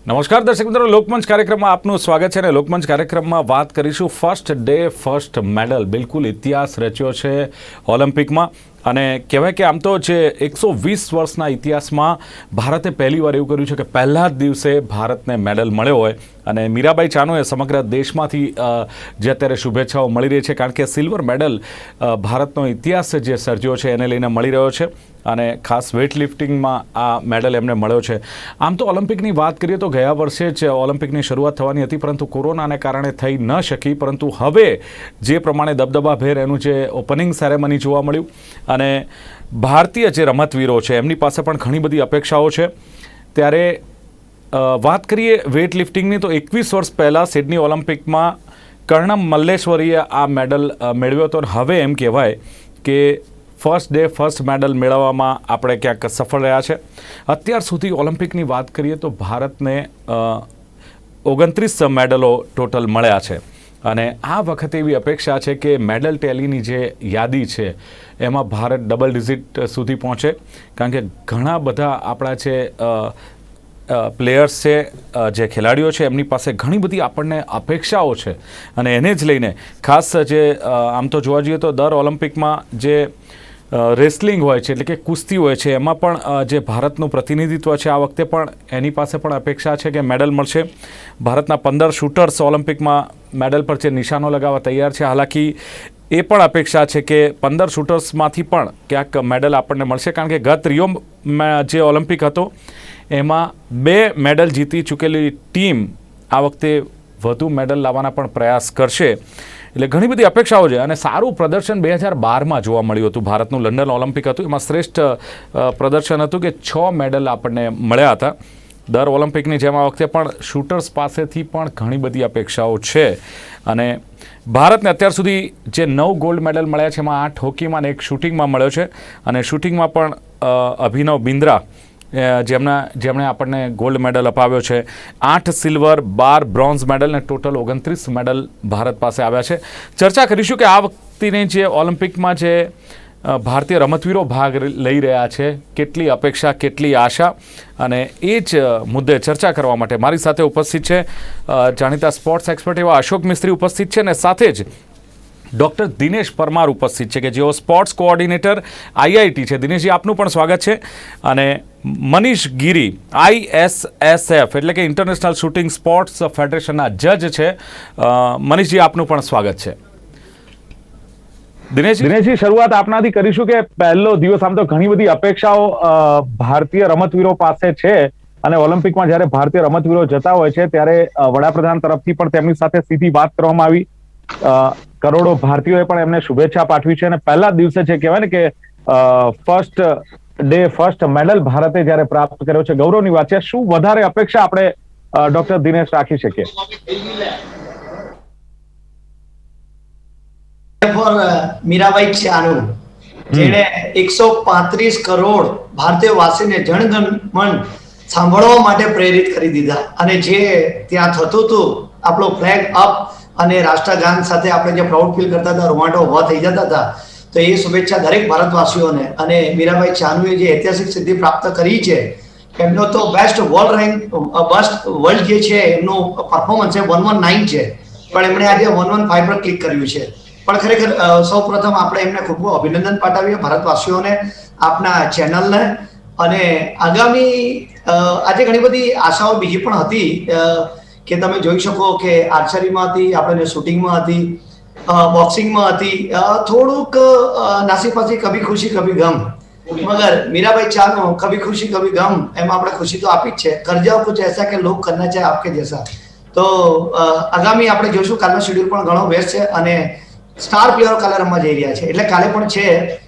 નમસ્કાર દર્શક મિત્રો, લોકમંચ કાર્યક્રમમાં આપનું સ્વાગત છે અને લોકમંચ કાર્યક્રમમાં વાત કરીશું ફર્સ્ટ ડે ફર્સ્ટ મેડલ. બિલકુલ ઇતિહાસ રચ્યો છે ઓલિમ્પિકમાં અને કહેવાય કે આમ તો જે 120 વર્ષના ઇતિહાસમાં ભારતે પહેલીવાર એવું કર્યું છે કે પહેલા જ દિવસે ભારતને મેડલ મળ્યો હોય અને મીરાબાઈ ચાનુએ સમગ્ર દેશમાંથી જે અત્યારે શુભેચ્છાઓ મળી રહી છે, કારણ કે સિલ્વર મેડલ ભારતનો ઇતિહાસ જે સર્જ્યો છે એને લઈને મળી રહ્યો છે અને ખાસ વેઇટ લિફ્ટિંગમાં આ મેડલ એમને મળ્યો છે. આમ તો ઓલિમ્પિકની વાત કરીએ તો ગયા વર્ષે જ ઓલિમ્પિકની શરૂઆત થવાની હતી, પરંતુ કોરોનાને કારણે થઈ ન શકી. પરંતુ હવે જે પ્રમાણે દબદબાભેર એનું જે ઓપનિંગ સેરેમની જોવા મળ્યું અને ભારતીય જે રમતવીરો છે એમની પાસે પણ ઘણી બધી અપેક્ષાઓ છે. ત્યારે વાત કરીએ વેઇટ લિફ્ટિંગની તો 21 વર્ષ પહેલાં સિડની ઓલિમ્પિકમાં કર્ણમ મલ્લેશ્વરીએ આ મેડલ મેળવ્યો હતો. હવે એમ કહેવાય કે ફર્સ્ટ ડે ફર્સ્ટ મેડલ મેળવવામાં આપણે ક્યાંક સફળ રહ્યા છે. અત્યાર સુધી ઓલિમ્પિકની વાત કરીએ તો ભારતને 29 મેડલો ટોટલ મળ્યા છે અને આ વખતે એવી અપેક્ષા છે કે મેડલ ટેલીની જે યાદી છે એમાં ભારત ડબલ ડિજિટ સુધી પહોંચે, કારણ કે ઘણા બધા આપણા જે પ્લેયર્સ છે, જે ખેલાડીઓ છે, એમની પાસે ઘણી બધી આપણને અપેક્ષાઓ છે અને એને જ લઈને ખાસ જે આમ તો જોવા જઈએ તો દર ઓલિમ્પિકમાં જે રેસલિંગ હોય છે એટલે કે કુસ્તી હોય છે એમાં પણ જે ભારતનું પ્રતિનિધિત્વ છે આ વખતે પણ એની પાસે પણ અપેક્ષા છે કે મેડલ મળશે. ભારતના 15 શૂટર્સ ઓલિમ્પિકમાં મેડલ પર જે નિશાનો લગાવવા તૈયાર છે. હાલાકી એ પણ અપેક્ષા છે કે 15 શૂટર્સમાંથી પણ ક્યાંક મેડલ આપણને મળશે, કારણ કે ગત રિયોમાં જે ઓલિમ્પિક હતો એમાં 2 મેડલ જીતી ચૂકેલી ટીમ આ વખતે વધુ મેડલ લાવવાના પણ પ્રયાસ કરશે. એટલે ઘણી બધી અપેક્ષાઓ છે અને સારું પ્રદર્શન 2012માં જોવા મળ્યું હતું. ભારતનું લંડન ઓલિમ્પિક હતું, એમાં શ્રેષ્ઠ પ્રદર્શન હતું કે 6 મેડલ આપણને મળ્યા હતા. દર ઓલિમ્પિકની જેમ આ વખતે પણ શૂટર્સ પાસેથી પણ ઘણી બધી અપેક્ષાઓ છે અને ભારતને અત્યાર સુધી જે 9 ગોલ્ડ મેડલ મળ્યા છે એમાં 8 હોકીમાં અને 1 શૂટિંગમાં મળ્યો છે અને શૂટિંગમાં પણ અભિનવ બિંદ્રા જેમણે આપણને ગોલ્ડ મેડલ અપાવ્યો છે. 8 સિલ્વર, 12 બ્રોન્ઝ મેડલ અને ટોટલ 29 મેડલ ભારત પાસે આવ્યા છે. ચર્ચા કરીશું કે આ વખતેની જે ઓલિમ્પિકમાં જે ભારતીય રમતવીરો ભાગ લઈ રહ્યા છે, કેટલી અપેક્ષા, કેટલી આશા, અને એ જ મુદ્દે ચર્ચા કરવા માટે મારી સાથે ઉપસ્થિત છે જાણીતા સ્પોર્ટ્સ એક્સપર્ટ એવા અશોક મિસ્ત્રી ઉપસ્થિત છે અને સાથે જ ડૉક્ટર દિનેશ પરમાર ઉપસ્થિત છે કે જેઓ સ્પોર્ટ્સ કોઓર્ડિનેટર IIT છે. દિનેશજી, આપનું પણ સ્વાગત છે. અને મનીષ ગીરી ISSF એટલે કે ઇન્ટરનેશનલ શૂટિંગ સ્પોર્ટ્સ ફેડરેશનના જજ છે. મનીષજી, આપનું પણ સ્વાગત છે. દિનેશજી, શરૂઆત આપનાથી કરીશું કે પહેલો દિવસ, આમ તો ઘણી બધી અપેક્ષાઓ ભારતીય રમતવીરો પાસે છે અને ઓલિમ્પિકમાં જ્યારે ભારતીય રમતવીરો જતા હોય છે ત્યારે વડાપ્રધાન તરફથી પણ તેમની સાથે સીધી વાત કરવામાં આવી. કરોડો ભારતીયોએ પણ એમને શુભેચ્છા પાઠવી છે અને પહેલા દિવસે છે કહેવાય ને કે ફર્સ્ટ ડે ફર્સ્ટ મેડલ ભારતે જ્યારે પ્રાપ્ત કર્યો છે, ગૌરવની વાત છે. શું વધારે અપેક્ષા આપણે ડોક્ટર દિનેશ રાખી શકીએ? મીરાબાઈ ચાનુ, જેણે 135 કરોડ ભારતીય વાસીને જનગણ મન સાંભળવા માટે પ્રેરિત કરી દીધા અને જે ત્યાં થતું હતું, આપણો ફ્લેગ અપ અને રાષ્ટ્રગાન સાથે આપણે જે પ્રાઉડ ફીલ કરતા હતા, રોમાંટો ઉભા થઈ જતા હતા. તો એ શુભેચ્છા દરેક ભારતવાસીઓને. અને મીરાબાઈ ચાનુએ જે ઐતિહાસિક સિદ્ધિ પ્રાપ્ત કરી છે, એમનો તો બેસ્ટ વર્લ્ડ જે છે એમનું પરફોર્મન્સ છે 119 છે, પણ એમણે આજે 115 પર ક્લિક કર્યું છે. પણ ખરેખર સૌ પ્રથમ આપણે એમને ખૂબ ખૂબ અભિનંદન પાઠવીએ ભારતવાસીઓને, આપના ચેનલને. અને આગામી આજે ઘણી બધી આશાઓ બીજી પણ હતી કે તમે જોઈ શકો કે આર્ચરીમાં હતી, આપણે શૂટિંગમાં હતી, બોક્સિંગમાં હતી, થોડુંક નાસીપાસી કભી ખુશી કભી ગમ. મગર મીરાબાઈ ચાનો કભી ખુશી કભી ગમ એમાં આપણે ખુશી તો આપી જ છે. કર જાઓ કુછ ऐसा કે લોગ કરના ચાહે આપકે જૈસા. તો આગામી આપણે જોઈશું. કાલનો શેડ્યુલ પણ ઘણો બેસ્ટ છે અને સ્ટાર પ્લેયરો કાલે રમવા જઈ રહ્યા છે. એટલે કાલે પણ છે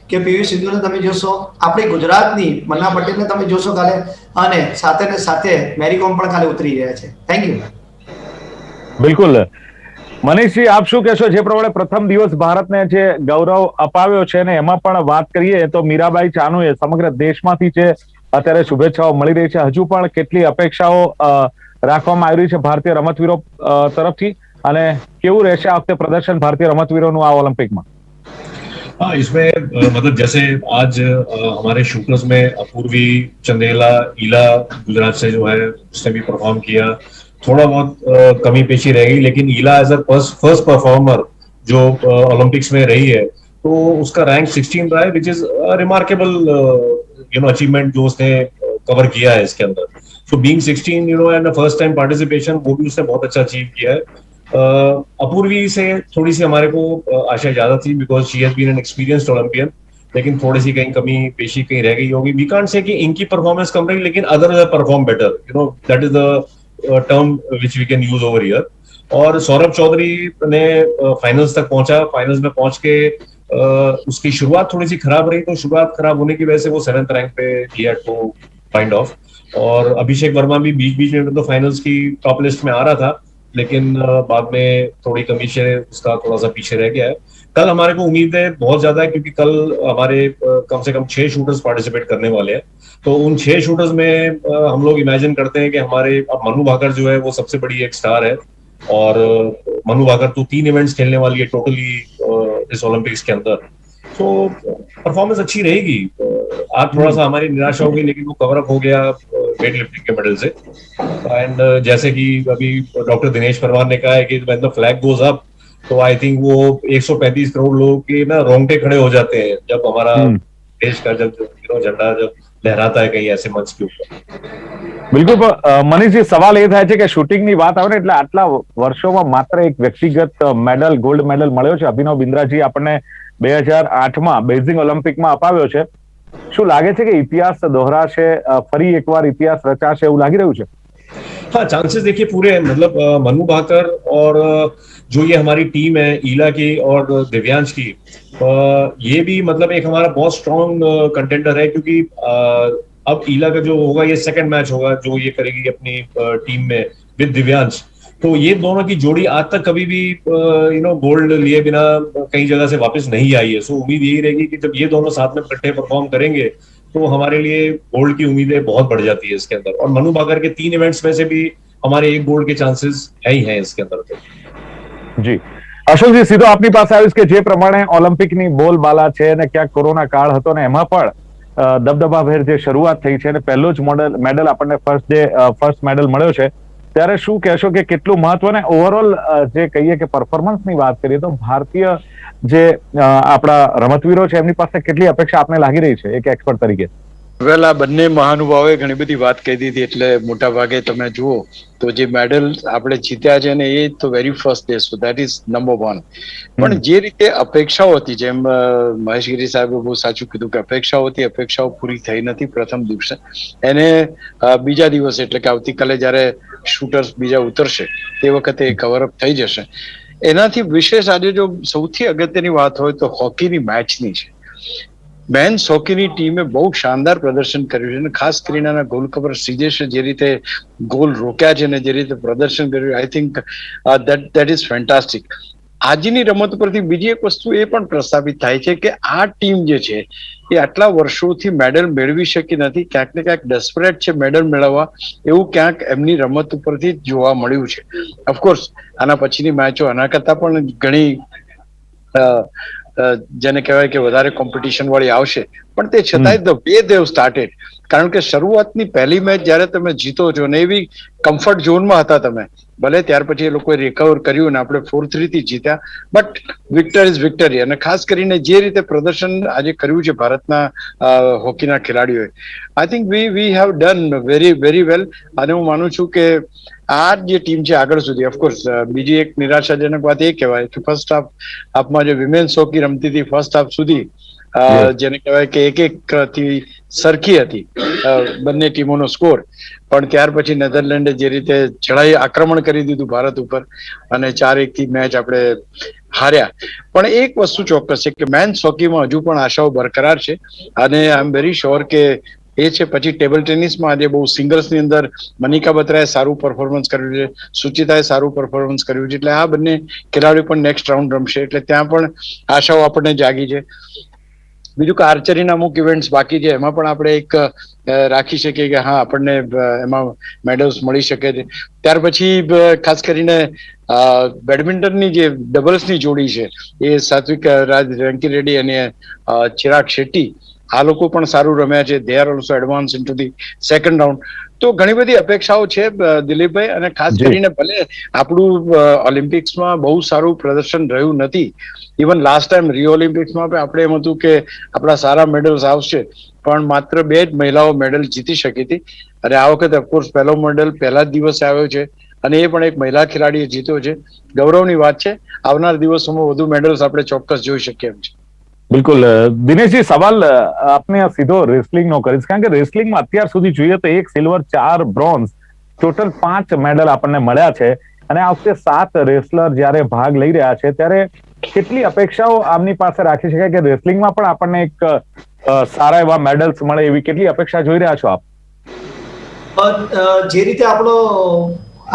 કે PV સિંધુને તમે જોશો, આપણી ગુજરાતની મન્ના પટેલને તમે જોશો કાલે, અને સાથે ને સાથે મેરી કોમ પણ કાલે ઉતરી રહ્યા છે. Thank you. બિલકુલ. મનીષજી, આપ શું કહેશો? જે પ્રમાણે પ્રથમ દિવસ ભારતને જે ગૌરવ અપાવ્યો છે ને એમાં પણ વાત કરીએ તો મીરાબાઈ ચાનુએ સમગ્ર દેશમાંથી જે અત્યારે શુભેચ્છાઓ મળી રહી છે, હજુ પણ કેટલી અપેક્ષાઓ રાખવામાં આવી રહી છે ભારતીય રમતવીરો તરફથી, અને કેવું રહેશે આ વખતે પ્રદર્શન ભારતીય રમતવીરોનું આ ઓલિમ્પિકમાં? हाँ, इसमें मतलब जैसे आज हमारे शूटर्स में अपूर्वी चंदेला, ईला गुजरात से जो है उसने भी परफॉर्म किया। थोड़ा बहुत कमी पेशी रह गई, लेकिन ईला एज अ फर्स्ट परफॉर्मर जो ओलंपिक्स में रही है, तो उसका रैंक 16 रहा है, विच इज रिमार्केबल अचीवमेंट जो उसने कवर किया है इसके अंदर। So being 16 and first time participation, वो भी उसने बहुत अच्छा अचीव किया है। अपूर्वी से थोड़ी सी हमारे को आशा ज्यादा थी, because she has been an experienced Olympian, लेकिन थोड़ी सी कहीं कमी पेशी कहीं रह गई होगी। वी कांट से कि इनकी परफॉर्मेंस कम रही, लेकिन other perform better, that is the term which we can use over here. और सौरभ चौधरी ने फाइनल्स तक पहुंचा। फाइनल्स में पहुंच के उसकी शुरुआत थोड़ी सी खराब रही, तो शुरुआत खराब होने की वजह से वो 7th रैंक पे ही हैड टू फाइंड ऑफ। और अभिषेक वर्मा भी बीच बीच में तो फाइनल्स की टॉप लिस्ट में आ रहा था, लेकिन बाद में थोड़ी कमी से उसका थोड़ा सा पीछे रह गया है। कल हमारे को उम्मीदें बहुत ज्यादा है, क्योंकि कल हमारे कम से कम 6 शूटर्स पार्टिसिपेट करने वाले हैं। तो उन 6 शूटर्स में हम लोग इमेजिन करते हैं कि हमारे अब मनु भाकर जो है वो सबसे बड़ी एक स्टार है। और मनु भाकर तो 3 इवेंट्स खेलने वाली है टोटली इस ओलंपिक्स के अंदर। तो परफॉर्मेंस अच्छी रहेगी। आज थोड़ा सा हमारी निराशा हो गई, लेकिन वो कवर अप हो गया वेट लिफ्टिंग के मेडल से। एंड जैसे कि अभी डॉक्टर दिनेश परमार ने कहा है कि when the flag goes up, तो आई थिंक वो 135 करोड़ लोगों के ना रोंगटे खड़े हो जाते हैं जब हमारा देश का जब झंडा जब लहराता है कहीं ऐसे मंच के ऊपर। બિલકુલ મનીષજી સવાલ એ થાય છે કે શૂટિંગની વાત આવે ને એટલે આટલા વર્ષોમાં માત્ર એક વ્યક્તિગત મેડલ ગોલ્ડ મેડલ મળ્યો છે અભિનવ બિંદ્રાજી આપણને 2008માં બેઇજિંગ ઓલિમ્પિકમાં અપાવ્યો છે શું લાગે છે કે ઇતિહાસ દોહરાશે ફરી એકવાર ઇતિહાસ રચાશે એવું લાગી રહ્યું છે हाँ, चांसेस देखिए पूरे हैं। मतलब मनु भाकर और जो ये हमारी टीम है ईला की और दिव्यांश की, ये भी मतलब एक हमारा बहुत स्ट्रॉन्ग कंटेंडर है, क्योंकि अब ईला का जो होगा ये सेकंड मैच होगा जो ये करेगी अपनी टीम में विद दिव्यांश। तो ये दोनों की जोड़ी आज तक कभी भी गोल्ड लिए बिना कई जगह से वापस नहीं आई है। सो उम्मीद यही रहेगी कि जब ये दोनों साथ में इकट्ठे परफॉर्म करेंगे तो हमारे लिए गोल्ड की उम्मीदें बहुत बढ़ जाती है इसके अंदर। और मनु भाकर के 3 इवेंट्स में से भी हमारे एक गोल्ड के चांसेस है ही हैं इसके अंदर। तो જી અશોકજી સીધો આપની પાસે આવીશ કે જે પ્રમાણે ઓલિમ્પિકની બોલબાલા છે અને ક્યાંક કોરોના કાળ હતો ને એમાં પણ દબદબાભેર જે શરૂઆત થઈ છે અને પહેલો જ મેડલ આપણને ફર્સ્ટ મેડલ મળ્યો છે ત્યારે શું કહેશો કે કેટલું મહત્વ ને ઓવરઓલ જે કહીએ કે પરફોર્મન્સની વાત કરીએ તો ભારતીય જે આપણા રમતવીરો છે એમની પાસે કેટલી અપેક્ષા આપને લાગી રહી છે એક એક્સપર્ટ તરીકે વેલ આ બંને મહાનુભાવોએ ઘણી બધી વાત કહી દીધી, એટલે મોટા ભાગે તમે જુઓ તો જે મેડલ આપણે જીત્યા છે ને એ તો very first day, so that is number 1. પણ જે રીતે અપેક્ષાઓ હતી, જેમ મહેશગીરી સાહેબે બહુ સાચું કીધું કે અપેક્ષાઓ હતી, અપેક્ષાઓ પૂરી થઈ નથી પ્રથમ દિવસે. એને બીજા દિવસે એટલે કે આવતીકાલે જયારે શૂટર્સ બીજા ઉતરશે તે વખતે કવરઅપ થઈ જશે. એનાથી વિશેષ આજે જો સૌથી અગત્યની વાત હોય તો હોકીની મેચની છે. મેન્સ હોકીની ટીમે બહુ શાનદાર પ્રદર્શન કર્યું છે અને ખાસ કરીને ગોલકીપર શ્રીજેશે જે રીતે ગોલ રોક્યા છે અને જે રીતે પ્રદર્શન કર્યું, I think that is fantastic. આજની રમત પરથી બીજી એક વસ્તુ એ પણ પ્રસ્થાપિત થાય છે કે આ ટીમ જે છે એ આટલા વર્ષોથી મેડલ મેળવી શકી નથી, ક્યાંક ને ક્યાંક ડેસ્પરેટ છે મેડલ મેળવવા, એવું ક્યાંક એમની રમત ઉપરથી જોવા મળ્યું છે. ઓફકોર્સ આના પછીની મેચો આના કરતા પણ ઘણી જેને કહેવાય કે વધારે કોમ્પિટિશન વાળી આવશે, પણ તે છતાંય ધ વે દેવ સ્ટાર્ટેડ, કારણ કે શરૂઆતની પહેલી મેચ જયારે તમે જીતો છો ને એવી કમ્ફર્ટ ઝોનમાં હતા તમે, ભલે ત્યાર પછી એ લોકોએ રિકવર કર્યું ને આપણે 4-3 થી જીત્યા, બટ વિક્ટર ઇઝ વિક્ટરી. અને ખાસ કરીને જે રીતે પ્રદર્શન આજે કર્યું છે ભારતના હોકીના ખેલાડીઓએ, I think we have done very very well. અને હું માનું છું કે આ જે ટીમ છે આગળ સુધી, ઓફકોર્સ બીજી એક નિરાશાજનક વાત એ કહેવાય કે ફર્સ્ટ હાફમાં જે વિમેન્સ હોકી રમતી હતી ફર્સ્ટ હાફ સુધી, જેને કહેવાય કે એક થી સરખી હતી બંને ટીમોનો સ્કોર, પણ ત્યાર પછી નેધરલેન્ડે જે રીતે ચઢાઈ આક્રમણ કરી દીધું ભારત ઉપર અને 4-1 થી મેચ આપણે હાર્યા. પણ એક વસ્તુ ચોક્કસ છે કે મેન્સ હોકીમાં હજુ પણ આશાઓ બરકરાર છે અને આઈ એમ વેરી શ્યોર કે એ છે. પછી ટેબલ ટેનિસમાં આજે બહુ સિંગલ્સની અંદર મનિકા બત્રાએ સારું પરફોર્મન્સ કર્યું છે, સુચિતાએ સારું પરફોર્મન્સ કર્યું છે, એટલે આ બંને ખેલાડીઓ પણ નેક્સ્ટ રાઉન્ડ રમશે, એટલે ત્યાં પણ આશાઓ આપણને જાગી છે. બીજું કે આર્ચરીના અમુક ઇવેન્ટ્સ બાકી છે, એમાં પણ આપણે એક રાખી શકીએ કે હા આપણને એમાં મેડલ્સ મળી શકે છે. ત્યાર પછી ખાસ કરીને બેડમિન્ટનની જે ડબલ્સની જોડી છે એ સાત્વિક રાંકી રેડ્ડી અને ચિરાગ શેટ્ટી, આ લોકો પણ સારું રમ્યા છે. They are also advance in to the second round. તો ઘણી બધી અપેક્ષાઓ છે દિલીપભાઈ, અને ખાસ જી. કરીને ભલે આપણું ઓલિમ્પિક્સમાં બહુ સારું પ્રદર્શન રહ્યું નથી, ઇવન લાસ્ટ ટાઈમ રિયો ઓલિમ્પિક્સમાં પણ આપણે એમ હતું કે આપણા સારા મેડલ્સ આવશે, પણ માત્ર 2 જ મહિલાઓ મેડલ જીતી શકી હતી. અને આ વખતે ઓફકોર્સ પહેલો મેડલ પહેલા જ દિવસે આવ્યો છે, અને એ પણ એક મહિલા ખેલાડીએ જીત્યો છે. ગૌરવની વાત છે. આવનાર દિવસોમાં વધુ મેડલ્સ આપણે ચોક્કસ જોઈ શકીએ એમ છે. બિલકુલ દિનેશજી, સવાલ આપને સીધો રેસલિંગ નો કરીશ, કારણ કે રેસલિંગમાં અત્યાર સુધી જોઈએ તો 1 સિલ્વર 4 બ્રોન્ઝ, ટોટલ 5 મેડલ આપણને મળ્યા છે. અને આ વખતે 7 રેસલર જ્યારે ભાગ લઈ રહ્યા છે, ત્યારે કેટલી અપેક્ષાઓ આમની પાસે રાખી શકાય કે રેસલિંગમાં પણ આપણને એક સારા એવા મેડલ્સ મળે, એવી કેટલી અપેક્ષા જોઈ રહ્યા છો આપ? જે રીતે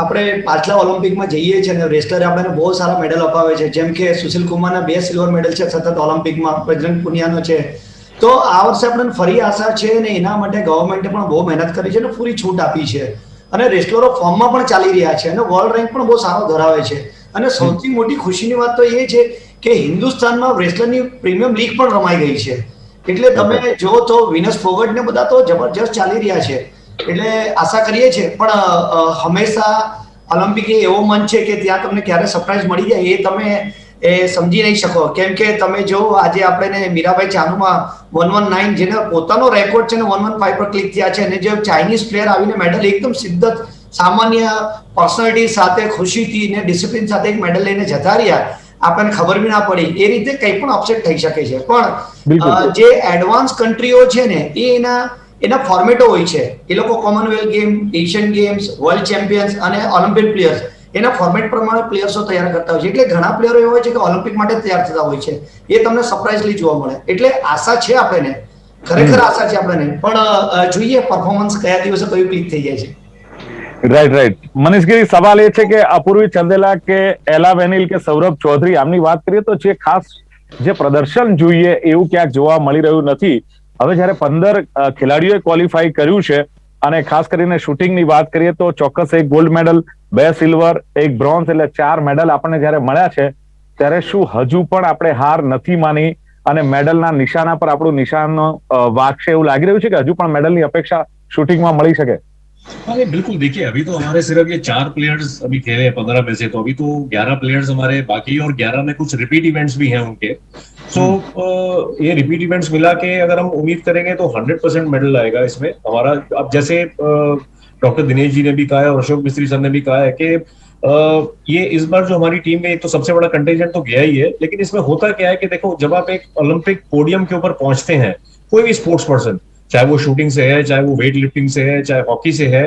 આપણે પાછલા ઓલિમ્પિકમાં જઈએ છીએ અને રેસલરે આપણને બહુ સારા મેડલ અપાવે છે, જેમ કે સુશીલ કુમારના 2 સિલ્વર મેડલ છે સતત ઓલિમ્પિકમાં, બજરંગ પુનિયાનો છે. તો આ વર્ષે આપણને ફરી આશા છે, અને એના માટે ગવર્મેન્ટે પણ બહુ મહેનત કરી છે અને પૂરી છૂટ આપી છે. અને રેસલરો ફોર્મમાં પણ ચાલી રહ્યા છે અને વર્લ્ડ રેન્ક પણ બહુ સારો ધરાવે છે. અને સૌથી મોટી ખુશીની વાત તો એ છે કે હિન્દુસ્તાનમાં રેસલરની પ્રીમિયમ લીગ પણ રમાઈ ગઈ છે. એટલે તમે જો તો વિનસ ફોગટ ને બધા તો જબરજસ્ત ચાલી રહ્યા છે. એટલે આશા કરીએ છીએ, પણ હંમેશા ઓલિમ્પિક એવો મંચ છે કે ત્યાં તમને ક્યારે સરપ્રાઈઝ મળી જાય એ તમે સમજી નહીં શકો. કેમ કે તમે જો આજે આપણે મીરાબાઈ ચાનુમાં 119, જેને પોતાનો રેકોર્ડ છે ને 115 પર ક્લિક થયા છે, અને જે ચાઇનીઝ પ્લેયર આવીને મેડલ એકદમ સિદ્ધ સામાન્ય પર્સનાલિટી સાથે, ખુશીથી ને ડિસિપ્લિન સાથે એક મેડલ લઈને જતા રહ્યા, આપણને ખબર બી ના પડી. એ રીતે કંઈ પણ અપસેટ થઈ શકે છે. પણ જે એડવાન્સ કન્ટ્રીઓ છે ને એ એના ફોર્મેટો હોય છે. એ લોકો Commonwealth game, Asian games, world champions અને ઓલિમ્પિક પ્લેયર્સ, એના ફોર્મેટ પ્રમાણે પ્લેયર્સો તૈયાર કરતા હોય છે. એટલે ઘણા પ્લેયરો એવા હોય છે કે ઓલિમ્પિક માટે તૈયાર થતા હોય છે. એ તમને સરપ્રાઇઝલી જોવા મળે. એટલે આશા છે આપણને, ખરેખર આશા છે આપણને, પણ જોઈએ પરફોર્મન્સ કયા દિવસે કયું ક્લિક થઈ જાય છે. રાઈટ. મનીષગીરી, સવાલ એ છે કે અપૂર્વી ચંદેલા કે એલા વેનિલ કે સૌરભ ચૌધરી, આમની વાત કરીએ તો જે ખાસ જે પ્રદર્શન જોઈએ એવું ક્યાંક જોવા મળી રહ્યું નથી. હવે જ્યારે 15 ખેલાડીઓએ ક્વોલિફાય કર્યું છે, અને ખાસ કરીને શૂટિંગની વાત કરીએ તો ચોક્કસ 1 ગોલ્ડ મેડલ, 2 સિલ્વર, 1 બ્રોન્ઝ, એટલે 4 મેડલ આપણને જ્યારે મળ્યા છે, ત્યારે શું હજુ પણ આપણે હાર નથી માની અને મેડલના નિશાના પર આપણું નિશાન વાગશે એવું લાગી રહ્યું છે કે હજુ પણ મેડલની અપેક્ષા શૂટિંગમાં મળી શકે? हाँ ये बिल्कुल, देखिए अभी तो हमारे सिर्फ ये 4 प्लेयर्स अभी खेले हैं 15 में से, तो अभी तो 11 प्लेयर्स हमारे बाकी है, और 11 में कुछ रिपीट इवेंट्स भी हैं उनके. सो ये रिपीट इवेंट्स मिला के अगर हम उम्मीद करेंगे तो 100% मेडल आएगा इसमें हमारा. अब जैसे डॉक्टर दिनेश जी ने भी कहा है और अशोक मिस्त्री सर ने भी कहा है कि ये इस बार जो हमारी टीम में एक तो सबसे बड़ा कंटेंजेंट तो गया ही है, लेकिन इसमें होता क्या है कि देखो, जब आप एक ओलंपिक पोडियम के ऊपर पहुंचते हैं, कोई भी स्पोर्ट्स पर्सन, चाहे वो शूटिंग से है, चाहे वो वेट लिफ्टिंग से है, चाहे हॉकी से है,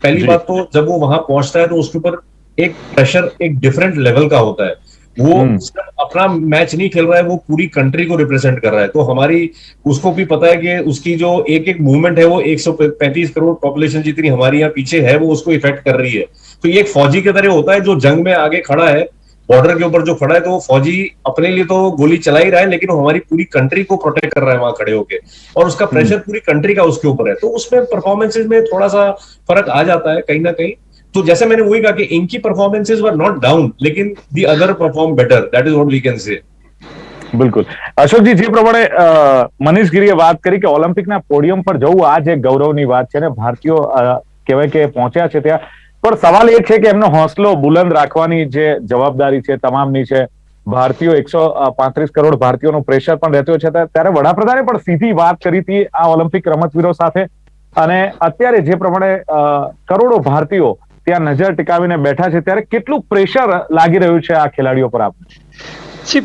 पहली बात तो जब वो वहां पहुंचता है तो उसके ऊपर एक प्रेशर एक डिफरेंट लेवल का होता है. वो सिर्फ अपना मैच नहीं खेल रहा है, वो पूरी कंट्री को रिप्रेजेंट कर रहा है. तो हमारी उसको भी पता है कि उसकी जो एक एक मूवमेंट है वो 135 करोड़ पॉपुलेशन जितनी हमारी यहाँ पीछे है वो उसको इफेक्ट कर रही है. तो ये एक फौजी की तरह होता है जो जंग में आगे खड़ा है, बॉर्डर के ऊपर जो खड़ा है, तो वो फौजी अपने लिए तो गोली चला ही रहा है, लेकिन वो हमारी पूरी कंट्री को प्रोटेक्ट कर रहा है वहां खड़े होके, और उसका प्रेशर पूरी कंट्री का उसके ऊपर है. तो उसमें परफॉर्मेंसेज में थोड़ा सा फर्क आ जाता है कहीं ना कहीं. तो जैसे मैंने वही कहा कि इनकी परफॉर्मेंसेज वर नॉट डाउन, लेकिन the other perform better, that is what we can say. બિલકુલ. અશોકજી, જે પ્રમાણે મનીષગીરીએ વાત કરી કે ઓલિમ્પિકના પોડિયમ પર જવું આ જે ગૌરવની વાત છે ને, ભારતીયો કહેવાય કે પહોંચ્યા છે ત્યાં, પણ સવાલ એ છે કે એમનો હોંસલો બુલંદ રાખવાની જે જવાબદારી છે તમામની છે. ભારતીયો 135 કરોડ ભારતીયોનું પ્રેશર પણ રહેતું છે, ત્યારે વડાપ્રધાને પણ સીધી વાત કરી હતી આ ઓલિમ્પિક રમતવીરો સાથે. અને અત્યારે જે પ્રમાણે કરોડો ભારતીયો ત્યાં નજર ટીકાવીને બેઠા છે, ત્યારે કેટલું પ્રેશર લાગી રહ્યું છે આ ખેલાડીઓ પર આપને?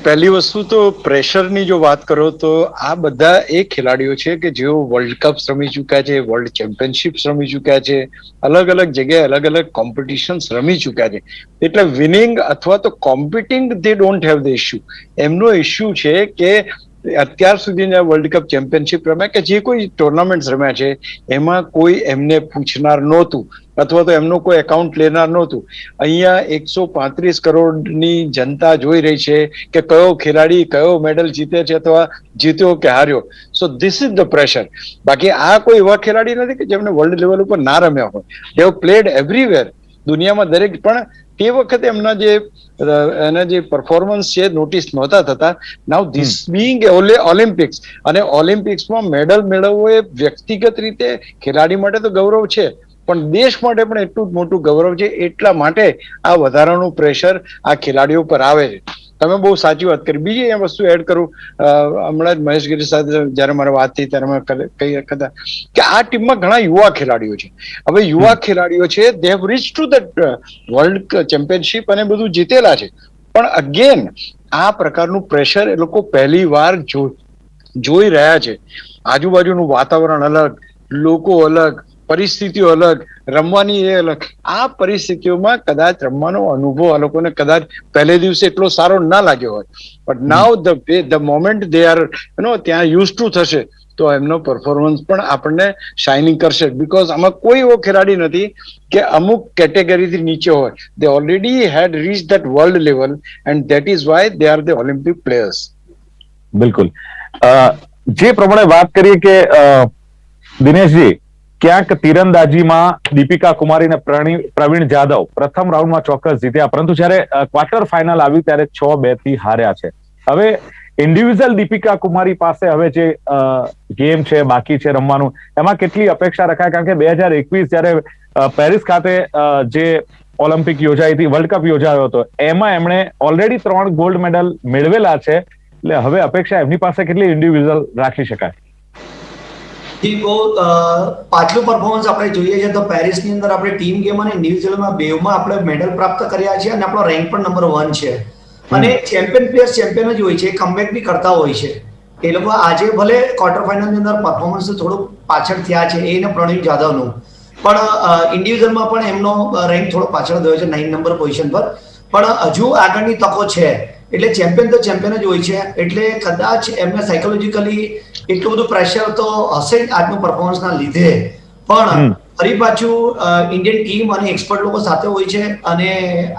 પહેલી વસ્તુ તો પ્રેશરની જો વાત કરો તો આ બધા એ ખેલાડીઓ છે કે જેઓ વર્લ્ડ કપ રમી ચુક્યા છે, વર્લ્ડ ચેમ્પિયનશિપ રમી ચુક્યા છે, અલગ અલગ જગ્યાએ અલગ અલગ કોમ્પિટિશન્સ રમી ચુક્યા છે. એટલે વિનિંગ અથવા તો competing they don't have the issue. એમનો ઇશ્યુ છે કે અત્યાર સુધીના વર્લ્ડ કપ ચેમ્પિયનશિપ રમ્યા કે જે કોઈ ટુર્નામેન્ટ રમ્યા છે એમાં કોઈ એમને પૂછનાર નહોતું અથવા તો એમનું કોઈ એકાઉન્ટ લેનાર નહોતું. અહીંયા 135 કરોડની જનતા જોઈ રહી છે કે કયો ખેલાડી કયો મેડલ જીતે છે અથવા જીત્યો કે હાર્યો. So this is the pressure. બાકી આ કોઈ એવા ખેલાડી નથી કે જેમને વર્લ્ડ લેવલ ઉપર ના રમ્યા હોય. દે હેવ પ્લેડ એવરીવેર, દુનિયામાં દરેક. પણ તે વખતે એના જે પરફોર્મન્સ છે નોટિસ નહોતા થતા. નાઉ ધીસ બીંગ ઓલિમ્પિક્સ, અને ઓલિમ્પિક્સમાં મેડલ મેળવવો એ વ્યક્તિગત રીતે ખેલાડી માટે તો ગૌરવ છે, પણ દેશ માટે પણ એટલું જ મોટું ગૌરવ છે. એટલા માટે આ વધારાનું પ્રેશર આ ખેલાડીઓ પર આવે છે. તમે બહુ સાચી વાત કરી. બીજી એ વસ્તુ એડ કરું, હમણાં જ મહેશગીરી સાથે જયારે મારે વાત થઈ ત્યારે મેં કહી હતા કે આ ટીમમાં ઘણા યુવા ખેલાડીઓ છે. હવે યુવા ખેલાડીઓ છે, they have reach to the world championship અને બધું જીતેલા છે, પણ અગેન આ પ્રકારનું પ્રેશર એ લોકો પહેલી વાર જોઈ રહ્યા છે. આજુબાજુનું વાતાવરણ અલગ, લોકો અલગ, પરિસ્થિતિઓ અલગ, રમવાની એ અલગ. આ પરિસ્થિતિઓમાં કદાચ રમવાનો અનુભવ આ લોકોને કદાચ પહેલે દિવસે એટલો સારો ના લાગ્યો હોય, but now the moment they are ત્યાં યુઝ ટુ થશે તો એમનો પરફોર્મન્સ પણ આપણને શાઇનિંગ કરશે. બીકોઝ આમાં કોઈ એવો ખેલાડી નથી કે અમુક કેટેગરીથી નીચે હોય. They already had reached that world level and that is why they are the Olympic players. બિલકુલ. જે પ્રમાણે વાત કરીએ કે દિનેશજી, ક્યાંક તીરંદાજીમાં દીપિકા કુમારી અને પ્રવીણ જાદવ પ્રથમ રાઉન્ડમાં ચોક્કસ જીત્યા, પરંતુ જ્યારે ક્વાર્ટર ફાઇનલ આવી ત્યારે 6-2 થી હાર્યા છે. હવે ઇન્ડિવિજ્યુઅલ દીપિકા કુમારી પાસે હવે જે ગેમ છે બાકી છે રમવાનું, એમાં કેટલી અપેક્ષા રખાય? કારણ કે 2021 જ્યારે પેરિસ ખાતે જે ઓલિમ્પિક યોજાઈ હતી, વર્લ્ડ કપ યોજાયો હતો, એમાં એમણે ઓલરેડી 3 ગોલ્ડ મેડલ મેળવેલા છે. એટલે હવે અપેક્ષા એમની પાસે કેટલી ઇન્ડિવિજ્યુઅલ રાખી શકાય? બહુ પાછલું પરફોર્મન્સ આપણે જોઈએ છે તો પેરિસની અંદર આપણે ટીમ ગેમ અને ઇન્ડિવિજ્યુઅલમાં બેવમાં આપણે મેડલ પ્રાપ્ત કર્યા છે અને આપણો રેન્ક પણ નંબર 1 છે. અને ચેમ્પિયન પ્લેયર્સ ચેમ્પિયન જ હોય છે, કમબેક બી કરતા હોય છે. એ લોકો આજે ભલે ક્વાર્ટર ફાઇનલની અંદર પરફોર્મન્સ થોડું પાછળ થયા છે એને પ્રવીણ જાદવનું, પણ ઇન્ડિવિજ્યુઅલમાં પણ એમનો રેન્ક થોડો પાછળ ગયો છે 9 નંબર પોઝિશન પર, પણ હજુ આગળની તકો છે. એટલે ચેમ્પિયન તો ચેમ્પિયન જ હોય છે. એટલે કદાચ એમને સાયકોલોજીકલી એટલું બધું પ્રેશર તો હશે જ આજનું પરફોર્મન્સના લીધે, પણ ફરી પાછું ઇન્ડિયન ટીમ અને એક્સપર્ટ લોકો સાથે હોય છે અને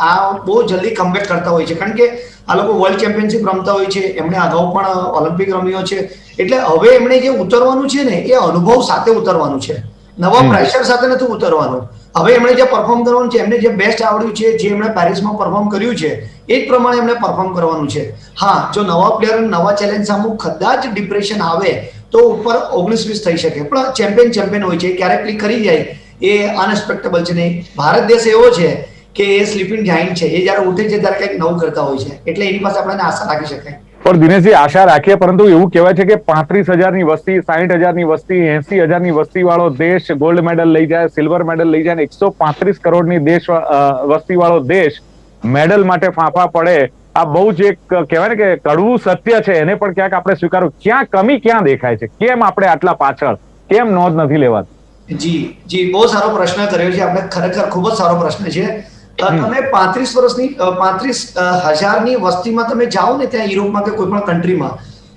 આ બહુ જલ્દી કમબેક કરતા હોય છે. કારણ કે આ લોકો વર્લ્ડ ચેમ્પિયનશિપ રમતા હોય છે, એમણે અગાઉ પણ ઓલિમ્પિક રમ્યો છે. એટલે હવે એમણે જે ઉતરવાનું છે ને એ અનુભવ સાથે ઉતરવાનું છે, નવા પ્રેશર સાથે નથી ઉતરવાનું. હવે એમણે જે પરફોર્મ કરવાનું છે, એમને જે બેસ્ટ આવડ્યું છે, જે એમણે પેરિસમાં પરફોર્મ કર્યું છે એ જ પ્રમાણે એમણે પરફોર્મ કરવાનું છે. હા, જો નવા પ્લેયર નવા ચેલેન્જ સામે કદાચ ડિપ્રેશન આવે તો ઉપર 19-20 થઈ શકે, પણ ચેમ્પિયન ચેમ્પિયન હોય છે. ક્યારેક ક્લિક કરી જાય એ અનએક્સપેક્ટેબલ છે નહીં. ભારત દેશ એવો છે કે એ સ્લીપિંગ જાયન્ટ છે, એ જયારે ઉઠે છે ત્યારે કંઈક નવું કરતા હોય છે, એટલે એની પાસે આપણે આશા રાખી શકાય. પણ દિનેશજી, આશા રાખીએ, પરંતુ એવું કહેવાય છે કે 35,000ની વસ્તી, 60,000ની વસ્તી, 80,000ની વસ્તી વાળો દેશ ગોલ્ડ મેડલ લઈ જાય, સિલ્વર મેડલ લઈ જાય, 135 કરોડની વસ્તી વાળો દેશ મેડલ માટે ફાંફા પડે, આ બહુ જ એક કહેવાય ને કે કડવું સત્ય છે. એને પણ ક્યાંક આપણે સ્વીકારવું. ક્યાં કમી ક્યાં દેખાય છે? કેમ આપણે આટલા પાછળ? કેમ નોંધ નથી લેવાતી? જી, બહુ સારો પ્રશ્ન કર્યો છે આપણે. ખરેખર ખૂબ જ સારો પ્રશ્ન છે. તમે 35,000ની વસ્તીમાં તમે જાઓ ને ત્યાં યુરોપમાં કે કોઈ પણ કન્ટ્રીમાં,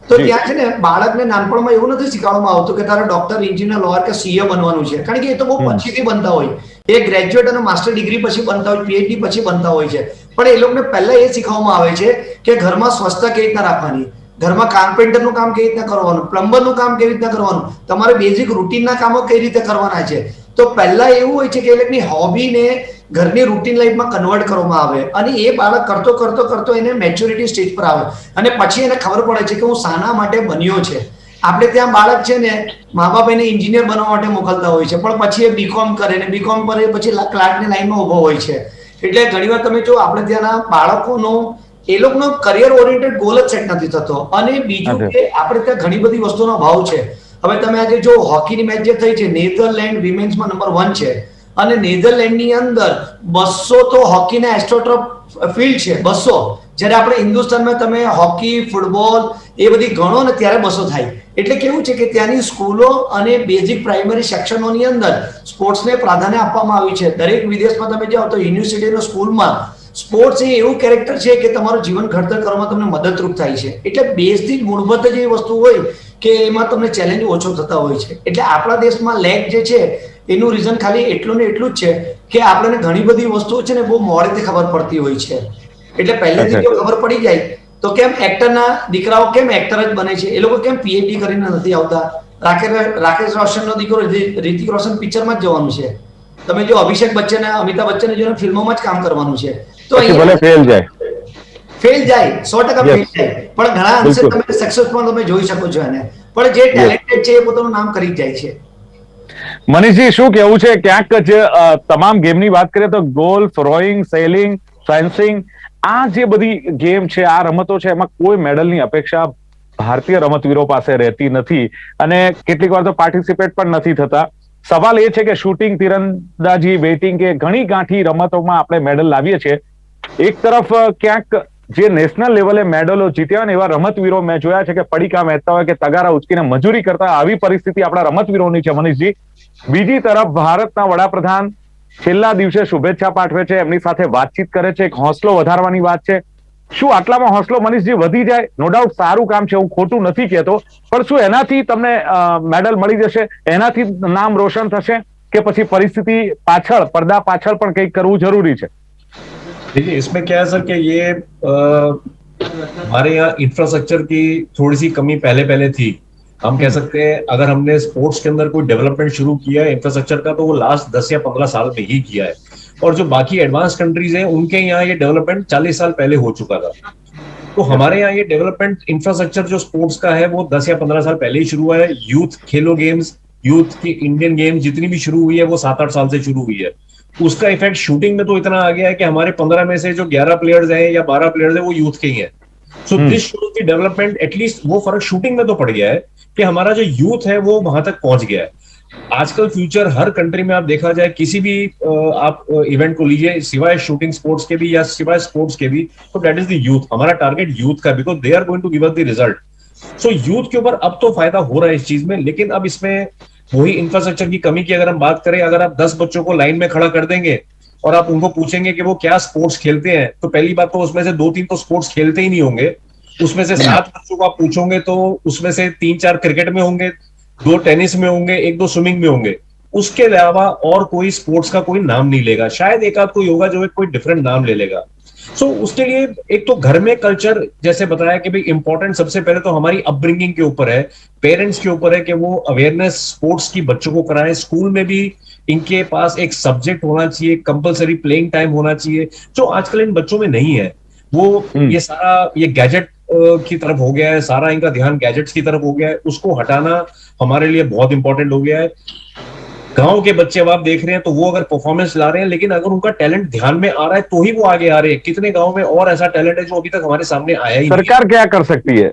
તો ત્યાં છે ને બાળકને નાનપણમાં એવું નથી શીખવાડવામાં આવતું કે તારે ડોક્ટર, એન્જિનિયર, લોયર કે સીએ બનવાનું છે. કારણ કે એ તો બહુ પછીથી બનતા હોય, એ ગ્રેજ્યુએટ અને માસ્ટર ડિગ્રી પછી બનતા હોય, પીએચડી પછી બનતા હોય છે. પણ એ લોકોને પહેલા એ શીખવવામાં આવે છે કે ઘરમાં સ્વચ્છતા કેવી રીતના રાખવાની, ઘરમાં કાર્પેન્ટરનું કામ કેવી રીતના કરવાનું, પ્લમ્બરનું કામ કેવી રીતના કરવાનું, તમારે બેઝિક રૂટીનના કામો કઈ રીતે કરવાના છે. તો પહેલા એવું હોય છે કે એ લોકોની હોબીને ઘરની રૂટીન લાઈફમાં કન્વર્ટ કરવામાં આવે અને એ બાળક કરતો એને મેચ્યોરિટી સ્ટેજ પર આવે અને પછી એને ખબર પડે છે કે હું શાના માટે બન્યો છે. આપણે ત્યાં બાળક છે ને મા બાપ એને એન્જિનિયર બનવા માટે મોકલતા હોય છે, પણ પછી એ બીકોમ કરે ને બીકોમ કરે પછી ક્લાર્કની લાઈનમાં ઉભો હોય છે. એટલે ઘણીવાર તમે જો આપણે ત્યાંના બાળકોનો એ લોકોનો કરિયર ઓરિએન્ટેડ ગોલ જ સેટ નથી થતો. અને બીજું કે આપણે ત્યાં ઘણી બધી વસ્તુનો ભાવ છે. હવે તમે આજે જો હોકીની મેચ જે થઈ છે, નેધરલેન્ડ વિમેન્સમાં નંબર 1 છે અને નેધરલેન્ડની અંદર 200 તો હોકીના એસ્ટ્રોટર્ફ ફિલ્ડ છે, 200. જ્યારે આપણે હિન્દુસ્તાનમાં તમે હોકી, ફૂટબોલ એ બધી ગણો ને ત્યારે 200 થાય. એટલે કેવું છે કે ત્યાંની સ્કૂલો અને બેઝિક પ્રાઇમરી સેક્શનોની અંદર સ્પોર્ટ્સને પ્રાધાન્ય આપવામાં આવ્યું છે. દરેક વિદેશમાં તમે જાઓ તો યુનિવર્સિટી સ્કૂલમાં સ્પોર્ટ્સ એ એવું કેરેક્ટર છે કે તમારું જીવન ઘડતર કરવામાં તમને મદદરૂપ થાય છે. એટલે બેઝથી જ મૂળભૂત જ એવી વસ્તુ હોય કે એમાં તમને ચેલેન્જ ઓછો થતા હોય છે. એટલે આપણા દેશમાં લેગ જે છે એનું રીઝન ખાલી એટલું ને એટલું જ છે કે આપણને ઘણી બધી વસ્તુઓ છે ને બહુ મોડેથી ખબર પડતી હોય છે. એટલે પહેલેથી જો ખબર પડી જાય તો કેમ એક્ટરના દીકરાઓ કેમ એક્ટર જ બને છે, એ લોકો કેમ પીએચડી કરીને નથી આવતા. રાકેશ રોશનનો દીકરો રિતિક રોશન પિક્ચરમાં જ જવાનું છે. તમે જો અભિષેક બચ્ચન અમિતાભ બચ્ચને જો ફિલ્મોમાં જ કામ કરવાનું છે. તો પછી ભલે ફેલ જાય, ફેલ જાય 100% ફેલ Yes. જાય, પણ ઘણા અંશે બિલકુલ. તમે સક્સેસ પણ તમે જોઈ શકો છો એને. પણ જે ટેલેન્ટેડ છે એ પોતાનું નામ કરી જ જાય છે. મનીષજી શું કેવું છે? ક્યાંક જે તમામ ગેમની વાત કરીએ તો ગોલ્ફ, રોઈંગ, સેલિંગ, ફેન્સિંગ, આ જે બધી ગેમ છે, આ રમતો છે, એમાં કોઈ મેડલની અપેક્ષા ભારતીય રમતવીરો પાસે રહેતી નથી અને કેટલીક વાર તો પાર્ટિસિપેટ પણ નથી થતા. સવાલ એ છે કે શૂટિંગ, તીરંદાજી, વેઇટિંગ કે ઘણી ગાંઠી રમતોમાં આપણે મેડલ લાવીએ છીએ. એક તરફ ક્યાંક જે નેશનલ લેવલે મેડલો જીત્યા ને એવા રમતવીરો મેં જોયા છે કે પડીકા વહેંચતા હોય કે તગારા ઉચકીને મજૂરી કરતા હોય, આવી પરિસ્થિતિ આપણા રમતવીરોની છે મનીષજી. બીજી તરફ ભારતના વડાપ્રધાન છેલ્લા દિવસે શુભેચ્છા પાઠવે છે, એમની સાથે વાતચીત કરે છે, એક હોંસલો વધારવાની વાત છે. શું આટલામાં હોંસલો મનીષજી વધી જાય? નો ડાઉટ સારું કામ છે, હું ખોટું નથી કહેતો, પણ શું એનાથી તમને મેડલ મળી જશે, એનાથી નામ રોશન થશે કે પછી પરિસ્થિતિ પાછળ, પડદા પાછળ પણ કંઈક કરવું જરૂરી છે? देखिए इसमें क्या है सर कि ये हमारे यहाँ इंफ्रास्ट्रक्चर की थोड़ी सी कमी पहले पहले थी. हम कह सकते हैं अगर हमने स्पोर्ट्स के अंदर कोई डेवलपमेंट शुरू किया है इंफ्रास्ट्रक्चर का तो वो लास्ट 10 या 15 साल में ही किया है. और जो बाकी एडवांस कंट्रीज हैं उनके यहाँ ये डेवलपमेंट 40 साल पहले हो चुका था. तो हमारे यहाँ ये डेवलपमेंट इंफ्रास्ट्रक्चर जो स्पोर्ट्स का है वो 10 या 15 साल पहले ही शुरू हुआ है. यूथ खेलो गेम्स, यूथ की इंडियन गेम्स जितनी भी शुरू हुई है वो 7-8 साल से शुरू हुई है. उसका इफेक्ट शूटिंग में तो इतना आ गया है कि हमारे 15 में से जो 11 प्लेयर्स हैं या 12 प्लेयर्स हैं वो यूथ के ही हैं. सो दिस शोज की डेवलपमेंट एटलीस्ट वो फर्क शूटिंग में तो पड़ गया है कि हमारा जो यूथ है वो वहां तक पहुंच गया है. आजकल फ्यूचर हर कंट्री में आप देखा जाए किसी भी आप इवेंट को लीजिए सिवाय शूटिंग स्पोर्ट्स के भी या सिवाय स्पोर्ट्स के भी, तो दैट इज द यूथ. हमारा टारगेट यूथ का, because they are going to give us the result. So youth के ऊपर अब तो फायदा हो रहा है इस चीज में, लेकिन अब इसमें वही इंफ्रास्ट्रक्चर की कमी की अगर हम बात करें, अगर आप 10 बच्चों को लाइन में खड़ा कर देंगे और आप उनको पूछेंगे कि वो क्या स्पोर्ट्स खेलते हैं, तो पहली बात तो उसमें से 2-3 तो स्पोर्ट्स खेलते ही नहीं होंगे. उसमें से 7 बच्चों को आप पूछोगे तो उसमें से 3-4 क्रिकेट में होंगे, 2 टेनिस में होंगे, 1-2 स्विमिंग में होंगे. उसके अलावा और कोई स्पोर्ट्स का कोई नाम नहीं लेगा. शायद एक आध कोई होगा जो कोई डिफरेंट नाम ले लेगा. सो उसके लिए एक तो घर में कल्चर, जैसे बताया कि भाई इंपॉर्टेंट सबसे पहले तो हमारी अपब्रिंगिंग के ऊपर है, पेरेंट्स के ऊपर है कि वो अवेयरनेस स्पोर्ट्स की बच्चों को कराएं. स्कूल में भी इनके पास एक सब्जेक्ट होना चाहिए, कंपलसरी प्लेइंग टाइम होना चाहिए, जो आजकल इन बच्चों में नहीं है. वो ये सारा ये गैजेट की तरफ हो गया है, सारा इनका ध्यान गैजेट्स की तरफ हो गया है. उसको हटाना हमारे लिए बहुत इंपॉर्टेंट हो गया है. गांव के बच्चे अब आप देख रहे हैं तो वो अगर परफॉर्मेंस ला रहे हैं, लेकिन अगर उनका टैलेंट ध्यान में आ रहा है तो ही वो आगे आ रहे हैं. कितने गांव में और ऐसा टैलेंट है जो अभी तक हमारे सामने आया ही नहीं. सरकार क्या कर सकती है?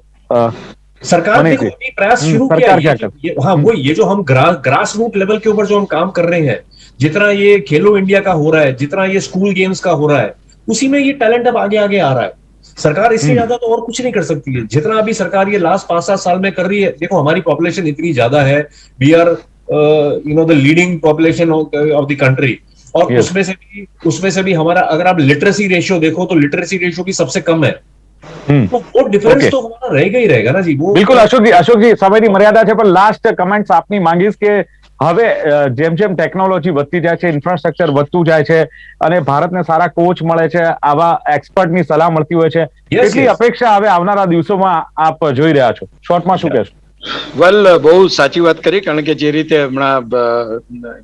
सरकार ने कोई प्रयास शुरू किया है. हाँ वो ये जो हम ग्रास रूट लेवल के ऊपर जो हम काम कर रहे हैं, जितना ये खेलो इंडिया का हो रहा है, जितना ये स्कूल गेम्स का हो रहा है, उसी में ये टैलेंट अब आगे आगे आ रहा है. सरकार इससे ज्यादा तो और कुछ नहीं कर सकती है. जितना अभी सरकार ये लास्ट 5-7 साल में कर रही है, देखो हमारी पॉपुलेशन इतनी ज्यादा है, we are the leading population of the country. और उसमें से भी हमारा अगर आप लिटरेसी रेशियो देखो तो लिटरेसी रेशियो भी सबसे कम है. तो वो डिफरेंस तो हमारा रहेगा ही रहेगा ना जी. वो બિલકુલ અશોકજી સમયની મર્યાદા છે પણ લાસ્ટ કમેન્ટ્સ આપની માંગીશ કે હવે જેમ જેમ ટેકનોલોજી વધતી જાય છે, ઇન્ફ્રાસ્ટ્રક્ચર વધતું જાય છે અને ભારતને સારા કોચ મળે છે, આવા એક્સપર્ટની સલાહ મળતી હોય છે, કેટલી અપેક્ષા હવે આવનારા દિવસોમાં આપ જોઈ રહ્યા છો? શોર્ટમાં શું કહેશો? વેલ, બહુ સાચી વાત કરી, કારણ કે જે રીતે હમણાં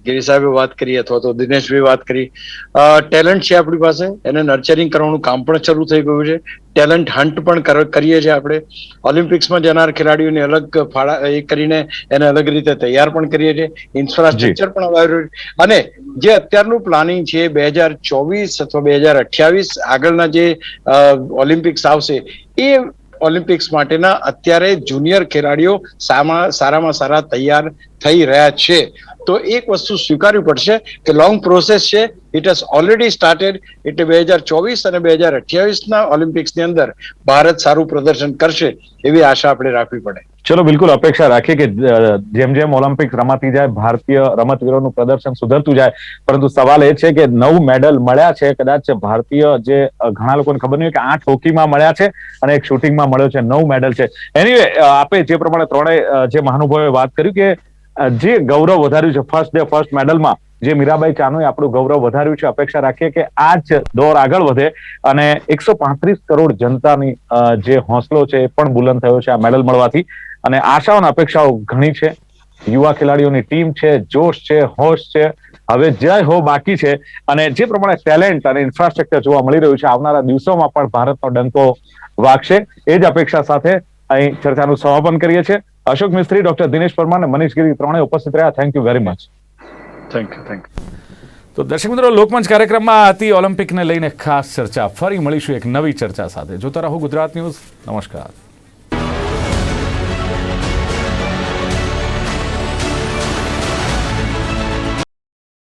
ગિરી સાહેબે વાત કરી અથવા તો દિનેશભાઈ વાત કરી, ટેલેન્ટ છે આપણી પાસે, એને નર્ચરિંગ કરવાનું કામ પણ શરૂ થઈ ગયું છે. ટેલેન્ટ હન્ટ પણ કરીએ છીએ આપણે. ઓલિમ્પિક્સમાં જનાર ખેલાડીઓને અલગ ફાળા એ કરીને એને અલગ રીતે તૈયાર પણ કરીએ છીએ. ઇન્ફ્રાસ્ટ્રક્ચર પણ અવાયું અને જે અત્યારનું પ્લાનિંગ છે 2024 અથવા 2028 આગળના જે ઓલિમ્પિક્સ આવશે એ ઓલિમ્પિક્સ માટેના અત્યારે જુનિયર ખેલાડીઓ સારામાં સારા તૈયાર થઈ રહ્યા છે. તો એક વસ્તુ સ્વીકારવી પડશે કે લોંગ પ્રોસેસ છે, ઇટ હેઝ ઓલરેડી સ્ટાર્ટેડ. એટલે 2024 અને 2028 ના ઓલિમ્પિક્સની અંદર ભારત સારું પ્રદર્શન કરશે એવી આશા આપણે રાખવી પડે. ચલો બિલકુલ અપેક્ષા રાખીએ કે જેમ જેમ ઓલિમ્પિક રમાતી જાય ભારતીય રમતવીરોનું પ્રદર્શન સુધરતું જાય, પરંતુ સવાલ એ છે કે 9 મેડલ મળ્યા છે. કદાચ ભારતીય જે ઘણા લોકોને ખબર નહીં હોય કે 8 હોકીમાં મળ્યા છે અને એક શૂટિંગમાં મળ્યો છે, 9 મેડલ છે. એનીવે, આપે જે પ્રમાણે ત્રણેય જે મહાનુભાવોએ વાત કર્યું કે જે ગૌરવ વધાર્યું છે ફર્સ્ટ ડે ફર્સ્ટ મેડલમાં, જે મીરાબાઈ ચાનુએ આપણું ગૌરવ વધાર્યું છે, અપેક્ષા રાખીએ કે આ જ દોર આગળ વધે અને 135 કરોડ જનતાની જે હોંસલો છે એ પણ બુલંદ થયો છે આ મેડલ મળવાથી. અને આશાઓ અને અપેક્ષાઓ ઘણી છે. યુવા ખેલાડીઓની ટીમ છે, જોશ છે, હોશ છે. હવે જય હો બાકી છે. અને જે પ્રમાણે ટેલેન્ટ અને ઇન્ફ્રાસ્ટ્રક્ચર જોવા મળી રહ્યું છે, આવનારા દિવસોમાં પણ ભારતનો ડંકો વાગશે. એ જ અપેક્ષા સાથે અહીં ચર્ચાનું સમાપન કરીએ છીએ. અશોક મિસ્ત્રી, ડોક્ટર દિનેશ પરમાર અને મનીષ ગીરી ત્રણેય ઉપસ્થિત રહ્યા. Thank you very much. Thank you. તો દર્શક મિત્રો, લોકમંચ કાર્યક્રમમાં હતી ઓલિમ્પિકને લઈને ખાસ ચર્ચા. ફરી મળીશું એક નવી ચર્ચા સાથે. જોતા રહો ગુજરાત ન્યૂઝ. નમસ્કાર.